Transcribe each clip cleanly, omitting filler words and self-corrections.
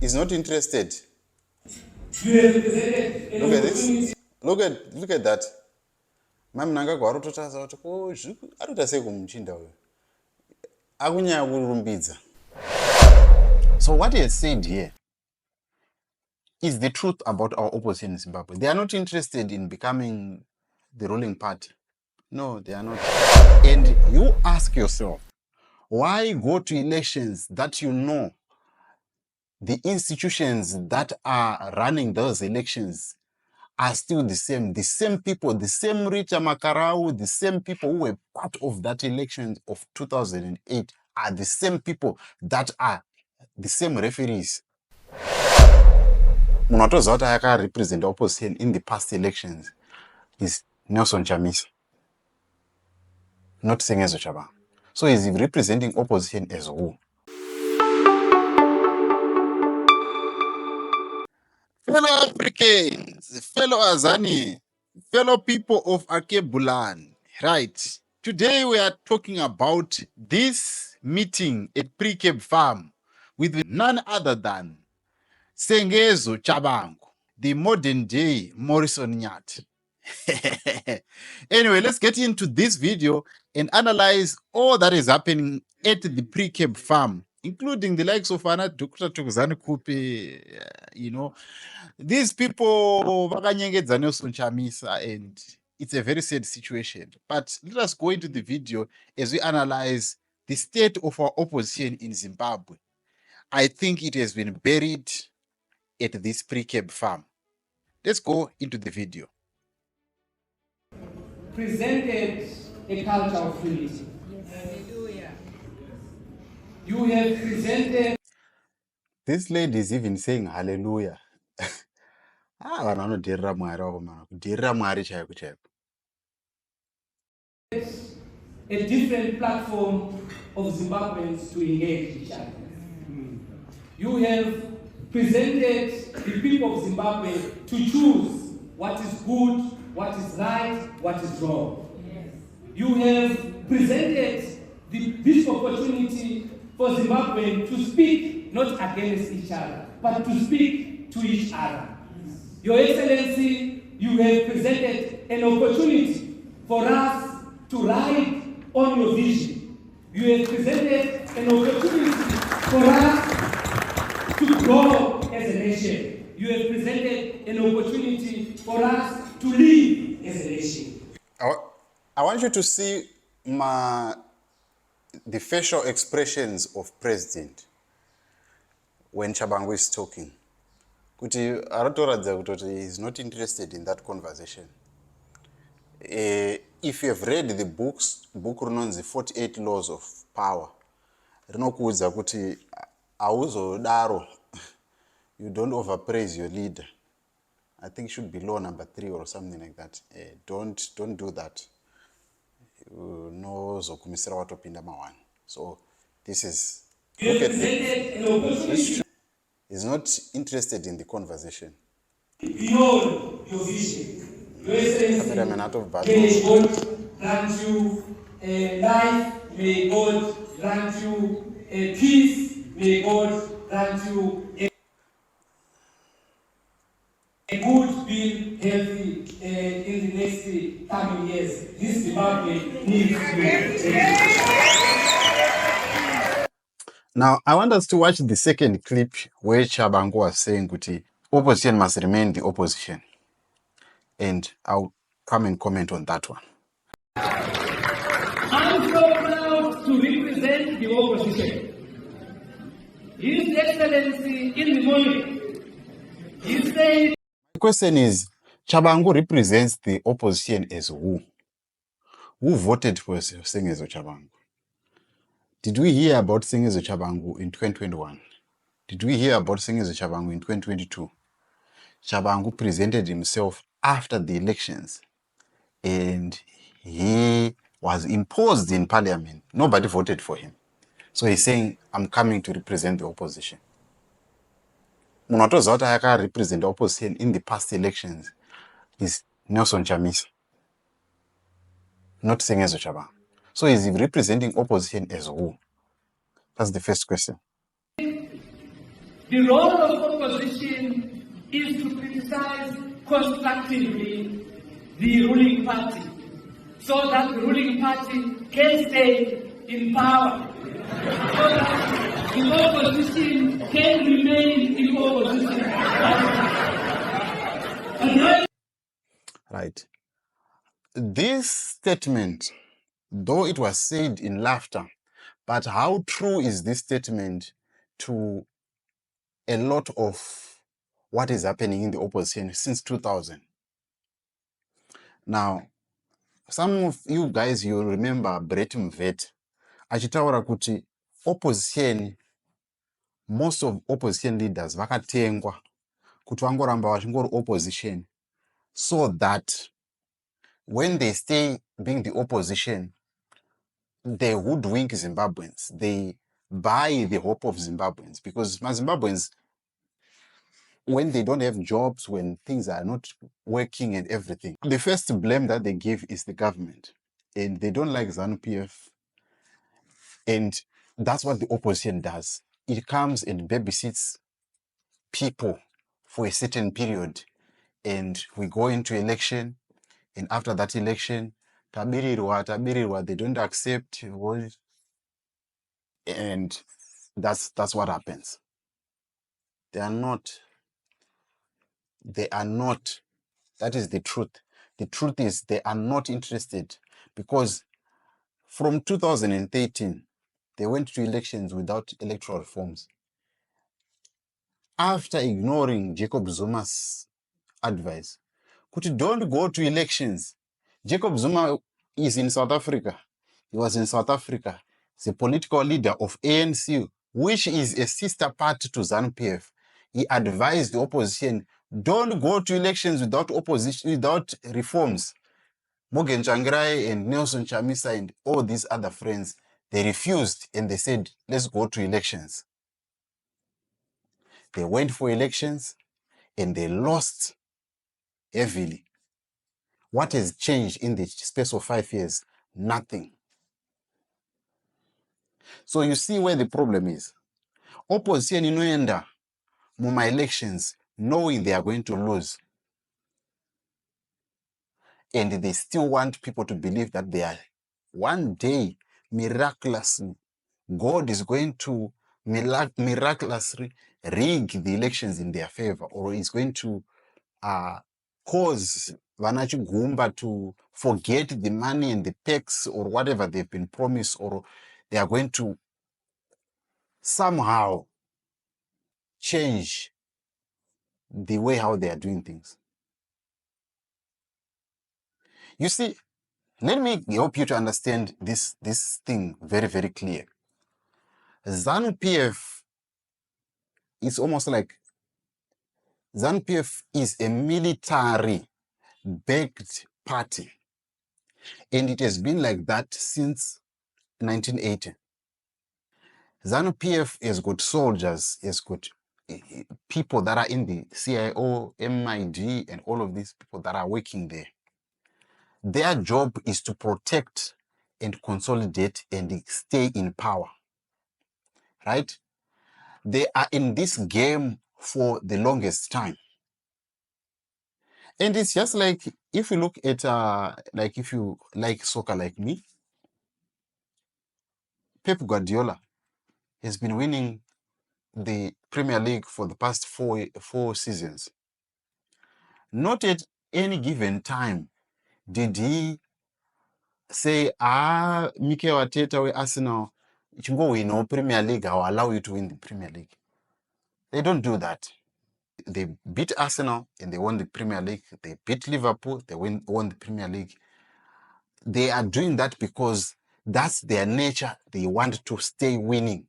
is not interested. You have represented Look at this. Look at that. Mnangagwa arototasa kuti ko arota sei kumuchinda uyu. Akunyanya kurumbidza. So what he has said here is the truth about our opposition in Zimbabwe. They are not interested in becoming the ruling party. No, they are not. And you ask yourself, why go to elections that you know the institutions that are running those elections are still the same people, the same Rita Makarau, the same people who were part of that election of 2008 are the same people that are the same referees. Munatoza kuti akarepresent opposition in the past elections is Nelson Chamisa, not Sengezo Tshabangu. So he's representing opposition as who? Fellow Africans, fellow Azani, fellow people of Akebulan, right? Today we are talking about this meeting at Precabe Farm with none other than Sengezo Tshabangu, the modern day Morrison Nyat. Anyway, let's get into this video and analyze all that is happening at the Precabe Farm, including the likes of Dr. Tukuzani Kupe, you know. These people, vakanyengedza Nelson Chamisa, and it's a very sad situation. But let us go into the video as we analyze the state of our opposition in Zimbabwe. I think it has been buried at this Precabe Farm. Let's go into the video. presented a culture of unity. You have presented. This lady is even saying hallelujah. Vanhu vanoderera Mwari wavo mana, kuderera Mwari chaiko chaiko. A different platform of Zimbabweans to engage each other. You have presented the people of Zimbabwe to choose what is good, what is right, what is wrong. Yes. You have presented this opportunity for Zimbabwe to speak not against each other, but to speak to each other. Yes. Your Excellency, you have presented an opportunity for us to ride on your vision. You have presented an opportunity for us to grow as a nation. You have presented an opportunity for us to live as a nation. I want you to see the facial expressions of President when Tshabangu is talking. Kuti aratoradza kuti he is not interested in that conversation. If you have read the book runonzi 48 Laws of Power, rinokuudza kuti auzodaro, you don't overpraise your leader. I think it should be law number 3 or something like that. Don't do that. No zokumisira watopinda ma1. So this is, look at this. He's not interested in the conversation. Beyond your vision. Your Excellency, may God grant you life, may God grant you peace, may God grant you a good, being healthy in the next coming years. This Zimbabwe needs you. Now, I want us to watch the second clip where Tshabangu was saying that opposition must remain the opposition. And I'll come and comment on that one. I'm so proud to represent the opposition. His Excellency in the morning, he said... The question is, Tshabangu represents the opposition as who? Who voted for Sengezo Tshabangu? Did we hear about Sengezo Tshabangu in 2021? Did we hear about Sengezo Tshabangu in 2022? Tshabangu presented himself after the elections and he was imposed in parliament. Nobody voted for him. So he's saying, I'm coming to represent the opposition. Munatoza kuti akarepresent the opposition in the past elections is Nelson Chamisa, not Sengezo Tshabangu. So is he representing opposition as who? That's the first question. The The role of opposition is to criticize constructively the ruling party so that the ruling party can stay in power, so that the opposition can remain in opposition. Right. This statement, though it was said in laughter, but how true is this statement to a lot of what is happening in the opposition since 2000? Now, some of you guys, you remember Brett Mvet achitaura kuti opposition, most of opposition leaders vakatengwa kuti vangoramba vachingori opposition so that when they stay being the opposition, they hoodwink Zimbabweans. They buy the hope of Zimbabweans, because Zimbabweans, when they don't have jobs, when things are not working and everything, the first blame that they give is the government. And they don't like ZANU-PF. And that's what the opposition does. It comes and babysits people for a certain period. And we go into election. And after that election, tabirirwa, they don't accept. And that's what happens. They are not. That is the truth. The truth is they are not interested, because from 2013, they went to elections without electoral reforms. After ignoring Jacob Zuma's advice, don't go to elections. Jacob Zuma is in South Africa. He was in South Africa. He's a political leader of ANC, which is a sister party to ZANU-PF. He advised the opposition, don't go to elections without reforms. Morgan Tsvangirai and Nelson Chamisa and all these other friends, they refused and they said, let's go to elections. They went for elections and they lost heavily. What has changed in the space of 5 years? Nothing. So you see where the problem is. Opposition inoenda muma elections knowing they are going to lose. And they still want people to believe that they are one day miraculously, God is going to miraculously rig the elections in their favor, or is going to cause Vanachigumba to forget the money and the perks or whatever they've been promised, or they are going to somehow change the way how they are doing things. You see, let me help you to understand this thing very, very clear. ZANU-PF is almost like ZANU-PF is a military-backed party. And it has been like that since 1980. ZANU-PF has got soldiers, has got people that are in the CIO, MID, and all of these people that are working there. Their job is to protect and consolidate and stay in power, right? They are in this game for the longest time. And it's just like, if you look at, like if you like soccer like me, Pep Guardiola has been winning the Premier League for the past four seasons. Not at any given time did he say, Mikel Arteta we Arsenal, you can go win Premier League, I'll allow you to win the Premier League. They don't do that. They beat Arsenal and they won the Premier League. They beat Liverpool, they won the Premier League. They are doing that because that's their nature. They want to stay winning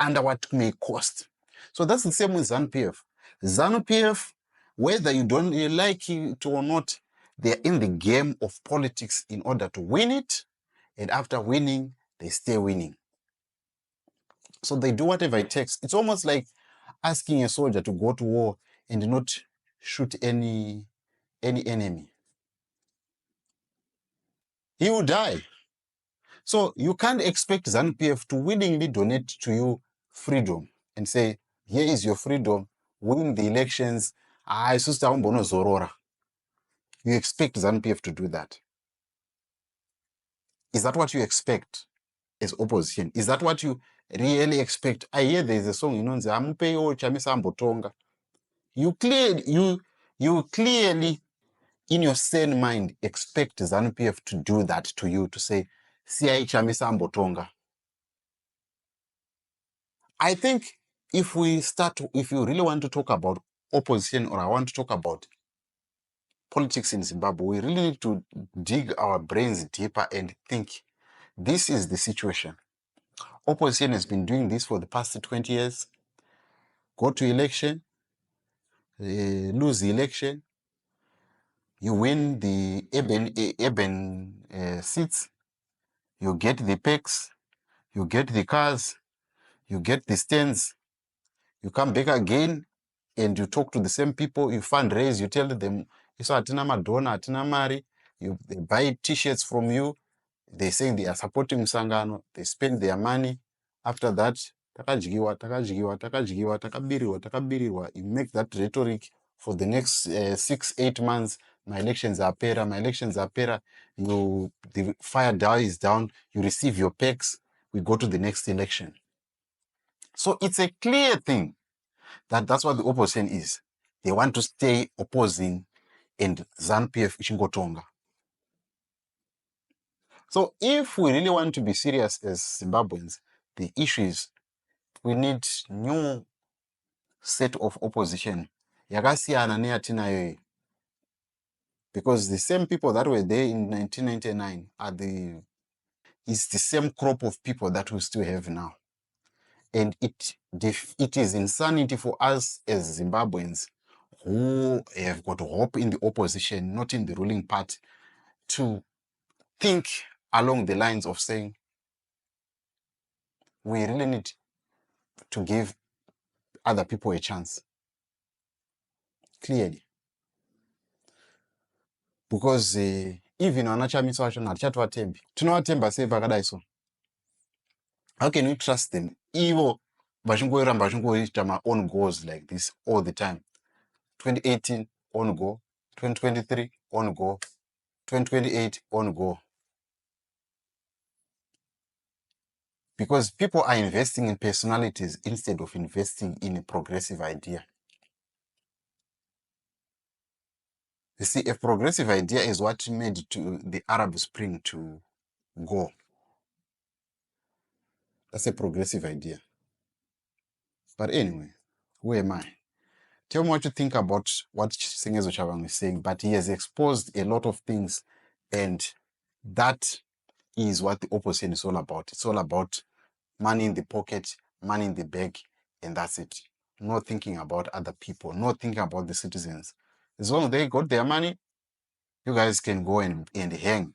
under what may cost. So that's the same with ZANU-PF. ZANU-PF, whether you don't like it or not, they're in the game of politics in order to win it. And after winning, they stay winning. So they do whatever it takes. It's almost like asking a soldier to go to war and not shoot any enemy. He will die. So you can't expect ZANU-PF to willingly donate to you freedom and say, here is your freedom, win the elections. You expect ZANU-PF to do that? Is that what you expect as opposition? Is that what you really expect? I hear there's a song, you clearly in your sane mind expect ZANU-PF to do that to you, to say siyai chamisa ambotonga. I think if you really want to talk about opposition, or I want to talk about politics in Zimbabwe, we really need to dig our brains deeper and think, this is the situation. Opposition has been doing this for the past 20 years. Go to election, lose the election, you win the urban seats, you get the perks, you get the cars, you get the stands, you come back again and you talk to the same people, you fundraise, you tell them, they buy t-shirts from you, they saying they are supporting Msangano, they spend their money. After that, you make that rhetoric for the next 6-8 months. My elections are pera, the fire dies down, you receive your packs, we go to the next election. So it's a clear thing that that's what the opposition is. They want to stay opposing and ZANU-PF ichingotonga. So if we really want to be serious as Zimbabweans, the issue is we need new set of opposition. Yakasiyana neyatinayo. Because the same people that were there in 1999 is the same crop of people that we still have now. And it is insanity for us as Zimbabweans who have got hope in the opposition, not in the ruling party, to think along the lines of saying, we really need to give other people a chance. Clearly. Because even wanachamisa wacho hatichatovatembi. Tinovatemba sei pakadai so? How can we trust them? Ivo vachingoramba vachingoita my own goals like this all the time. 2018 on go, 2023 on go, 2028 on go. Because people are investing in personalities instead of investing in a progressive idea. You see, a progressive idea is what made the Arab Spring to go. That's a progressive idea. But anyway, who am I? Tell me what you think about what Sengezo Tshabangu is saying, but he has exposed a lot of things, and that is what the opposition is all about. It's all about money in the pocket, money in the bag, and that's it. Not thinking about other people, not thinking about the citizens. As long as they got their money, you guys can go and hang.